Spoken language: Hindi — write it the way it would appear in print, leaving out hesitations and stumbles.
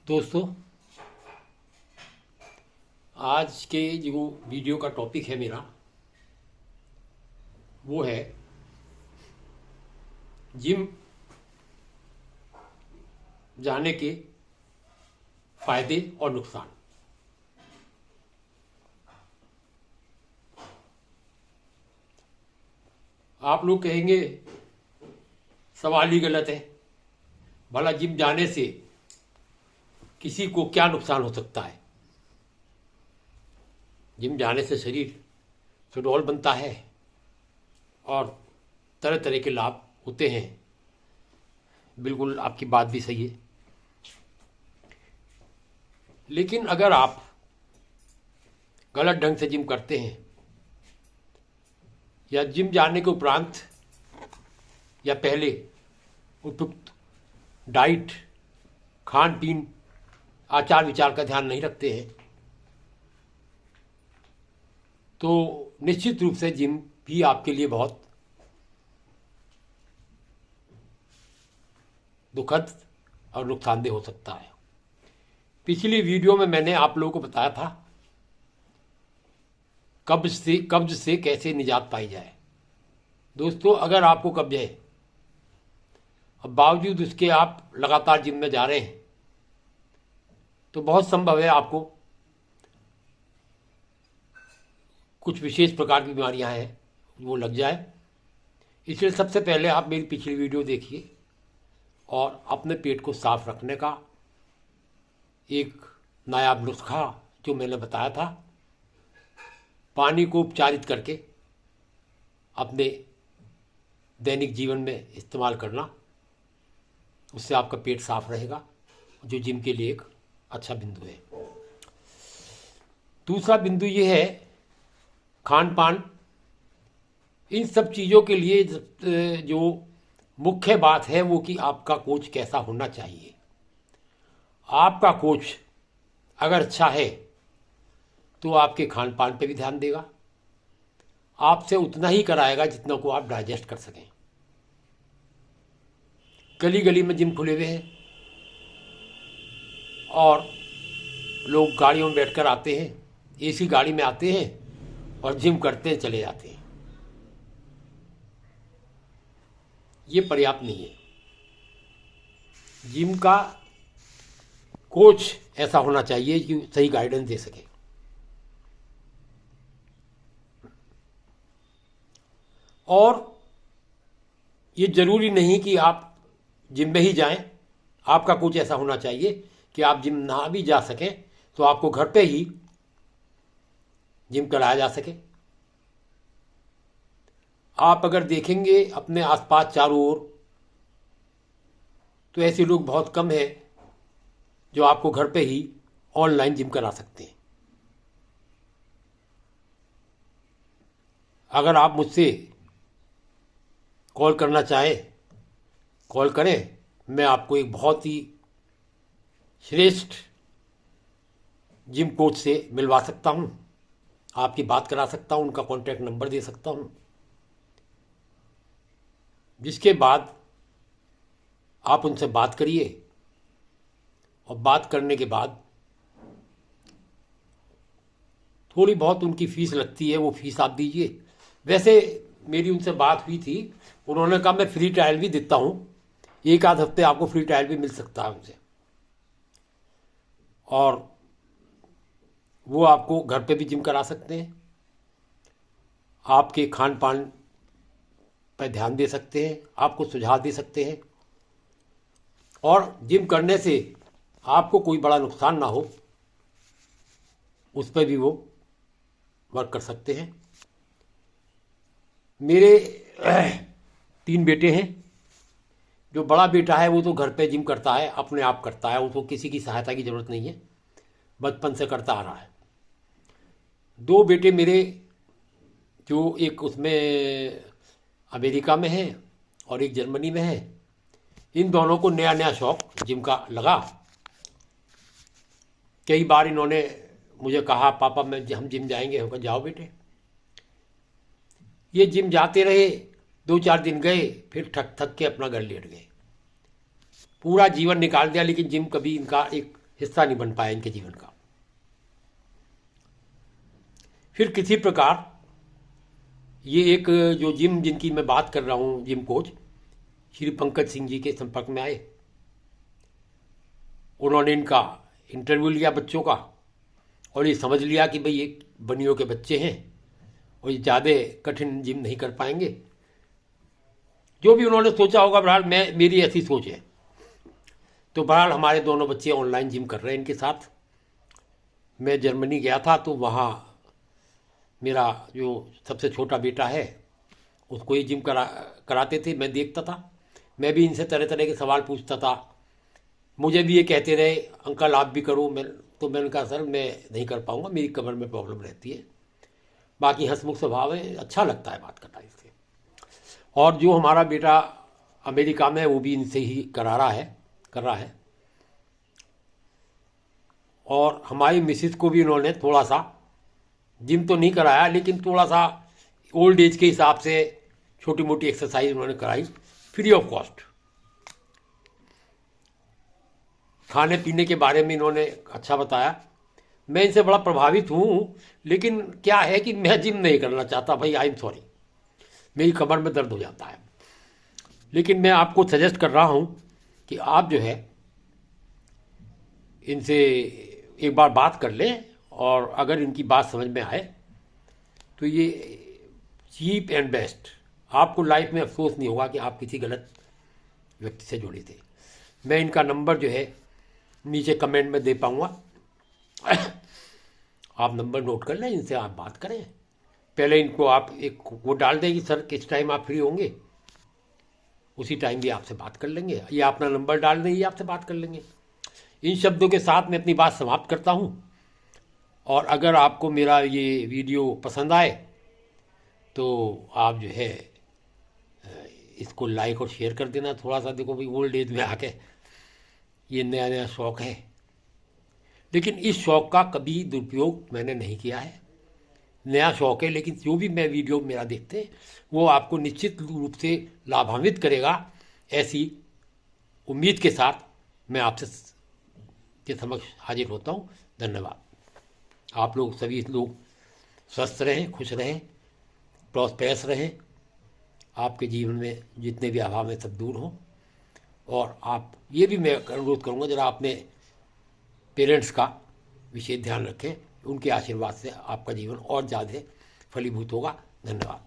दोस्तों, आज के जो वीडियो का टॉपिक है मेरा वो है जिम जाने के फायदे और नुकसान। आप लोग कहेंगे सवाल ही गलत है, भला जिम जाने से किसी को क्या नुकसान हो सकता है। जिम जाने से शरीर सुडौल बनता है और तरह तरह के लाभ होते हैं। बिल्कुल आपकी बात भी सही है, लेकिन अगर आप गलत ढंग से जिम करते हैं या जिम जाने के उपरांत या पहले उपयुक्त डाइट, खान पीन, आचार विचार का ध्यान नहीं रखते हैं तो निश्चित रूप से जिम भी आपके लिए बहुत दुखद और नुकसानदेह हो सकता है। पिछली वीडियो में मैंने आप लोगों को बताया था कब्ज से कैसे निजात पाई जाए। दोस्तों, अगर आपको कब्ज है और बावजूद उसके आप लगातार जिम में जा रहे हैं तो बहुत संभव है आपको कुछ विशेष प्रकार की बीमारियां हैं वो लग जाए। इसलिए सबसे पहले आप मेरी पिछली वीडियो देखिए और अपने पेट को साफ रखने का एक नायाब नुस्खा जो मैंने बताया था, पानी को उपचारित करके अपने दैनिक जीवन में इस्तेमाल करना, उससे आपका पेट साफ रहेगा, जो जिम के लिए एक अच्छा बिंदु है। दूसरा बिंदु ये है खान पान। इन सब चीज़ों के लिए जो मुख्य बात है वो कि आपका कोच कैसा होना चाहिए। आपका कोच अगर अच्छा है तो आपके खान पान पे भी ध्यान देगा, आपसे उतना ही कराएगा जितना को आप डाइजेस्ट कर सकें। गली गली में जिम खुले हुए हैं और लोग गाड़ियों में बैठकर आते हैं, एसी गाड़ी में आते हैं और जिम करते चले जाते हैं। ये पर्याप्त नहीं है। जिम का कोच ऐसा होना चाहिए कि सही गाइडेंस दे सके। और ये जरूरी नहीं कि आप जिम में ही जाएं, आपका कोच ऐसा होना चाहिए कि आप जिम ना भी जा सकें तो आपको घर पे ही जिम कराया जा सके। आप अगर देखेंगे अपने आसपास चारों ओर तो ऐसे लोग बहुत कम हैं जो आपको घर पे ही ऑनलाइन जिम करा सकते हैं। अगर आप मुझसे कॉल करना चाहें, कॉल करें, मैं आपको एक बहुत ही श्रेष्ठ जिम कोच से मिलवा सकता हूं, आपकी बात करा सकता हूं, उनका कॉन्टैक्ट नंबर दे सकता हूं, जिसके बाद आप उनसे बात करिए और बात करने के बाद थोड़ी बहुत उनकी फ़ीस लगती है, वो फीस आप दीजिए। वैसे मेरी उनसे बात हुई थी, उन्होंने कहा मैं फ्री ट्रायल भी देता हूँ, एक आध हफ्ते आपको फ्री ट्रायल भी मिल सकता है उनसे, और वो आपको घर पे भी जिम करा सकते हैं, आपके खान पान पर ध्यान दे सकते हैं, आपको सुझाव दे सकते हैं, और जिम करने से आपको कोई बड़ा नुकसान ना हो उस पर भी वो वर्क कर सकते हैं। मेरे 3 बेटे हैं। जो बड़ा बेटा है वो तो घर पे जिम करता है, अपने आप करता है, उसको किसी की सहायता की ज़रूरत नहीं है, बचपन से करता आ रहा है। 2 बेटे मेरे जो एक उसमें अमेरिका में है और एक जर्मनी में है, इन दोनों को नया नया शौक जिम का लगा। कई बार इन्होंने मुझे कहा पापा हम जिम जाएंगे, हम कहा जाओ बेटे। ये जिम जाते रहे, 2-4 दिन गए, फिर थक थक के अपना घर लेट गए। पूरा जीवन निकाल दिया, लेकिन जिम कभी इनका एक हिस्सा नहीं बन पाया इनके जीवन का। फिर किसी प्रकार ये एक जो जिम जिनकी मैं बात कर रहा हूँ, जिम कोच श्री पंकज सिंह जी के संपर्क में आए। उन्होंने इनका इंटरव्यू लिया बच्चों का और ये समझ लिया कि भाई ये बनियों के बच्चे हैं और ये ज़्यादा कठिन जिम नहीं कर पाएंगे। जो भी उन्होंने सोचा होगा, बहरहाल मेरी ऐसी सोच है। तो बहरहाल हमारे दोनों बच्चे ऑनलाइन जिम कर रहे हैं इनके साथ। मैं जर्मनी गया था तो वहाँ मेरा जो सबसे छोटा बेटा है उसको ये जिम कराते थे, मैं देखता था। मैं भी इनसे तरह तरह के सवाल पूछता था। मुझे भी ये कहते रहे अंकल आप भी करो। मैंने कहा सर मैं नहीं कर पाऊँगा, मेरी कमर में प्रॉब्लम रहती है। बाकी हंसमुख स्वभाव है, अच्छा लगता है बात करना इससे। और जो हमारा बेटा अमेरिका में है वो भी इनसे ही कर रहा है। और हमारी मिसिस को भी उन्होंने थोड़ा सा जिम तो नहीं कराया, लेकिन थोड़ा सा ओल्ड एज के हिसाब से छोटी मोटी एक्सरसाइज उन्होंने कराई फ्री ऑफ कॉस्ट। खाने पीने के बारे में इन्होंने अच्छा बताया। मैं इनसे बड़ा प्रभावित हूँ, लेकिन क्या है कि मैं जिम नहीं करना चाहता भाई। आई एम सॉरी, मेरी कमर में दर्द हो जाता है। लेकिन मैं आपको सजेस्ट कर रहा हूँ कि आप जो है इनसे एक बार बात कर लें और अगर इनकी बात समझ में आए तो ये चीप एंड बेस्ट। आपको लाइफ में अफसोस नहीं होगा कि आप किसी गलत व्यक्ति से जुड़े थे। मैं इनका नंबर जो है नीचे कमेंट में दे पाऊँगा, आप नंबर नोट कर लें, इनसे आप बात करें। पहले इनको आप एक वो डाल दें कि सर किस टाइम आप फ्री होंगे, उसी टाइम भी आपसे बात कर लेंगे। या अपना नंबर डाल दें, ये आपसे बात कर लेंगे। इन शब्दों के साथ मैं अपनी बात समाप्त करता हूँ। और अगर आपको मेरा ये वीडियो पसंद आए तो आप जो है इसको लाइक और शेयर कर देना थोड़ा सा। देखो भाई ओल्ड एज में आके ये नया नया शौक़ है, लेकिन इस शौक़ का कभी दुरुपयोग मैंने नहीं किया है। नया शौक़ है, लेकिन जो भी मैं वीडियो मेरा देखते हैं वो आपको निश्चित रूप से लाभान्वित करेगा, ऐसी उम्मीद के साथ मैं आपसे के समक्ष हाजिर होता हूँ। धन्यवाद। आप लोग सभी लोग स्वस्थ रहें, खुश रहें, प्रॉस्पेरस रहें। आपके जीवन में जितने भी अभाव हैं सब दूर हों। और आप ये भी मैं अनुरोध करूँगा जरा अपने पेरेंट्स का विशेष ध्यान रखें। उनके आशीर्वाद से आपका जीवन और ज़्यादा फलीभूत होगा। धन्यवाद।